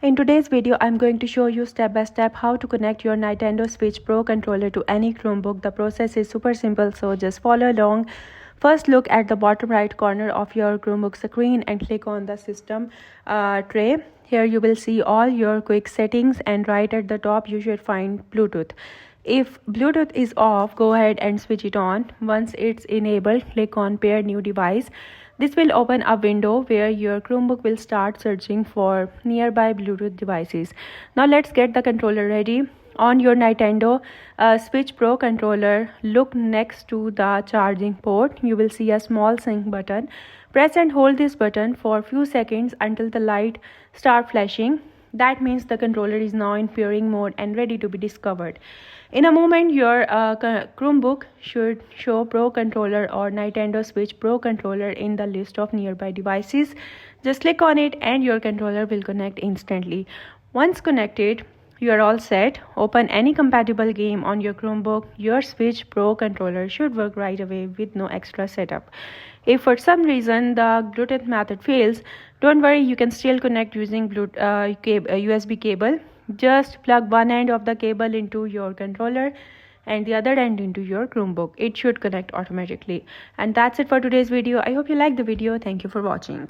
In today's video, I'm going to show you step by step how to connect your Nintendo Switch Pro controller to any Chromebook. The process is super simple, so just follow along. First, look at the bottom right corner of your Chromebook screen and click on the system tray. Here you will see all your quick settings, and right at the top you should find Bluetooth. If Bluetooth is off, go ahead and switch it on. Once it's enabled, click on Pair New Device. This will open a window where your Chromebook will start searching for nearby Bluetooth devices. Now let's get the controller ready. On your Nintendo Switch Pro controller, look next to the charging port. You will see a small sync button. Press and hold this button for a few seconds until the light starts flashing. That means the controller is now in pairing mode and ready to be discovered. In a moment, your Chromebook should show Pro Controller or Nintendo Switch Pro Controller in the list of nearby devices. Just click on it and your controller will connect instantly. Once connected, you are all set. Open any compatible game on your Chromebook. Your Switch Pro Controller should work right away with no extra setup. If for some reason the Bluetooth method fails, don't worry, you can still connect using USB cable. Just plug one end of the cable into your controller and the other end into your Chromebook. It should connect automatically. And that's it for today's video. I hope you liked the video. Thank you for watching.